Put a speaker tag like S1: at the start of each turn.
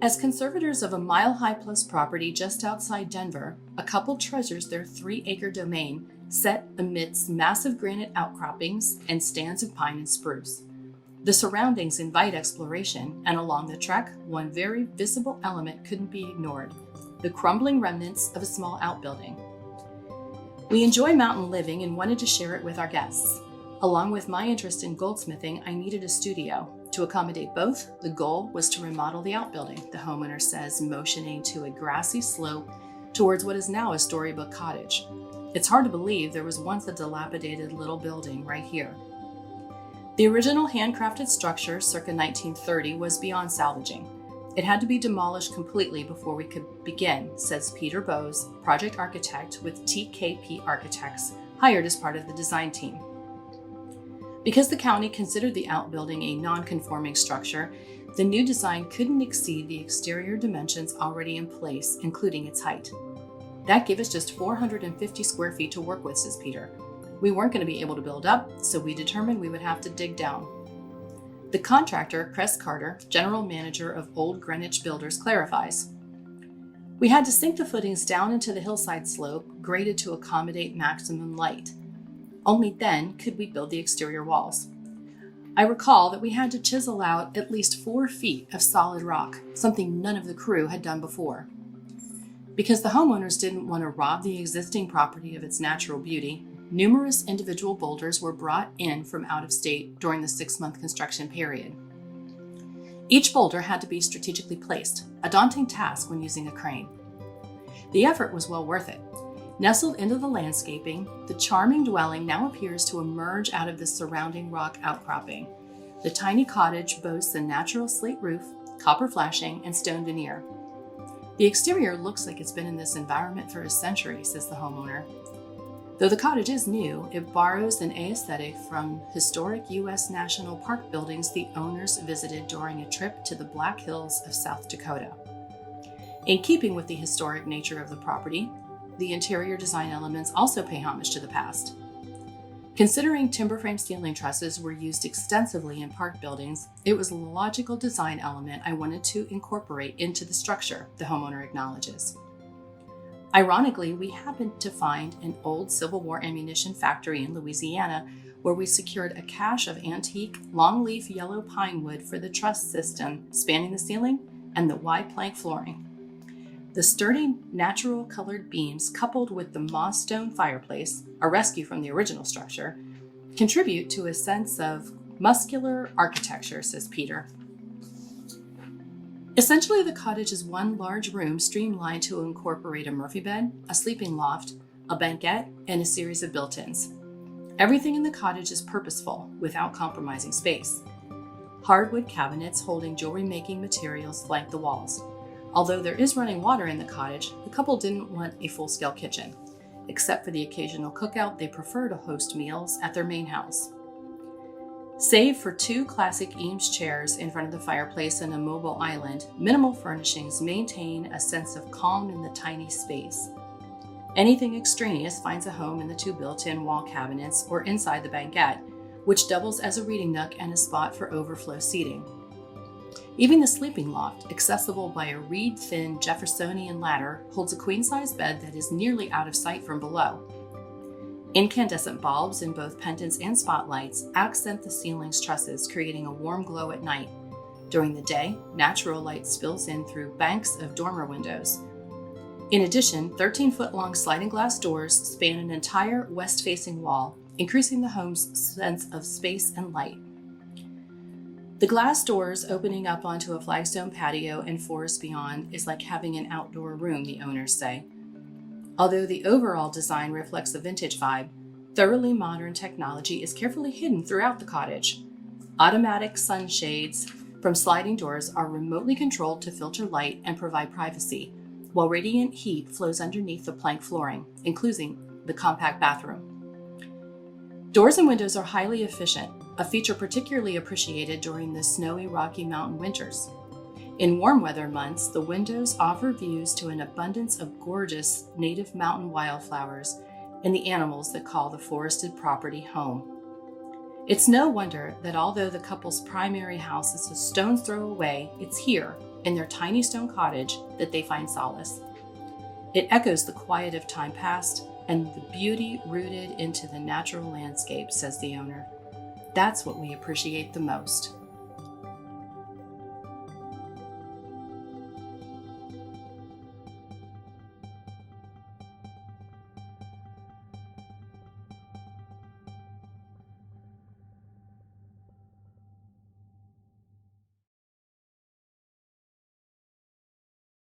S1: As conservators of a mile-high-plus property just outside Denver, a couple treasures their 3-acre domain set amidst massive granite outcroppings and stands of pine and spruce. The surroundings invite exploration, and along the trek, one very visible element couldn't be ignored: the crumbling remnants of a small outbuilding. We enjoy mountain living and wanted to share it with our guests. Along with my interest in goldsmithing, I needed a studio. To accommodate both, the goal was to remodel the outbuilding, the homeowner says, motioning to a grassy slope towards what is now a storybook cottage. It's hard to believe there was once a dilapidated little building right here. The original handcrafted structure, circa 1930, was beyond salvaging. It had to be demolished completely before we could begin, says Peter Boes, project architect with TKP Architects, hired as part of the design team. Because the county considered the outbuilding a non-conforming structure, the new design couldn't exceed the exterior dimensions already in place, including its height. That gave us just 450 square feet to work with, says Peter. We weren't going to be able to build up, so we determined we would have to dig down. The contractor, Cress, general manager of Old Greenwich Builders, clarifies. We had to sink the footings down into the hillside slope, graded to accommodate maximum light. Only then could we build the exterior walls. I recall that we had to chisel out at least 4 feet of solid rock, something none of the crew had done before. Because the homeowners didn't want to rob the existing property of its natural beauty, numerous individual boulders were brought in from out of state during the 6-month construction period. Each boulder had to be strategically placed, a daunting task when using a crane. The effort was well worth it. Nestled into the landscaping, the charming dwelling now appears to emerge out of the surrounding rock outcropping. The tiny cottage boasts a natural slate roof, copper flashing, and stone veneer. The exterior looks like it's been in this environment for a century, says the homeowner. Though the cottage is new, it borrows an aesthetic from historic U.S. National Park buildings the owners visited during a trip to the Black Hills of South Dakota. In keeping with the historic nature of the property, the interior design elements also pay homage to the past. Considering timber frame ceiling trusses were used extensively in park buildings, it was a logical design element I wanted to incorporate into the structure, the homeowner acknowledges. Ironically, we happened to find an old Civil War ammunition factory in Louisiana where we secured a cache of antique, long-leaf yellow pine wood for the truss system spanning the ceiling and the Y-plank flooring. The sturdy, natural-colored beams, coupled with the moss stone fireplace, a rescue from the original structure, contribute to a sense of muscular architecture, says Peter. Essentially, the cottage is one large room streamlined to incorporate a Murphy bed, a sleeping loft, a banquette, and a series of built-ins. Everything in the cottage is purposeful, without compromising space. Hardwood cabinets holding jewelry-making materials flank the walls. Although there is running water in the cottage, the couple didn't want a full-scale kitchen. Except for the occasional cookout, they prefer to host meals at their main house. Save for 2 classic Eames chairs in front of the fireplace and a mobile island, minimal furnishings maintain a sense of calm in the tiny space. Anything extraneous finds a home in the 2 built-in wall cabinets or inside the banquette, which doubles as a reading nook and a spot for overflow seating. Even the sleeping loft, accessible by a reed-thin Jeffersonian ladder, holds a queen-size bed that is nearly out of sight from below. Incandescent bulbs in both pendants and spotlights accent the ceiling's trusses, creating a warm glow at night. During the day, natural light spills in through banks of dormer windows. In addition, 13-foot-long sliding glass doors span an entire west-facing wall, increasing the home's sense of space and light. The glass doors opening up onto a flagstone patio and forest beyond is like having an outdoor room, the owners say. Although the overall design reflects a vintage vibe, thoroughly modern technology is carefully hidden throughout the cottage. Automatic sunshades from sliding doors are remotely controlled to filter light and provide privacy, while radiant heat flows underneath the plank flooring, including the compact bathroom. Doors and windows are highly efficient, a feature particularly appreciated during the snowy Rocky Mountain winters. In warm weather months, the windows offer views to an abundance of gorgeous native mountain wildflowers and the animals that call the forested property home. It's no wonder that although the couple's primary house is a stone's throw away, it's here, in their tiny stone cottage that they find solace. It echoes the quiet of time past and the beauty rooted into the natural landscape, says the owner. That's what we appreciate the most.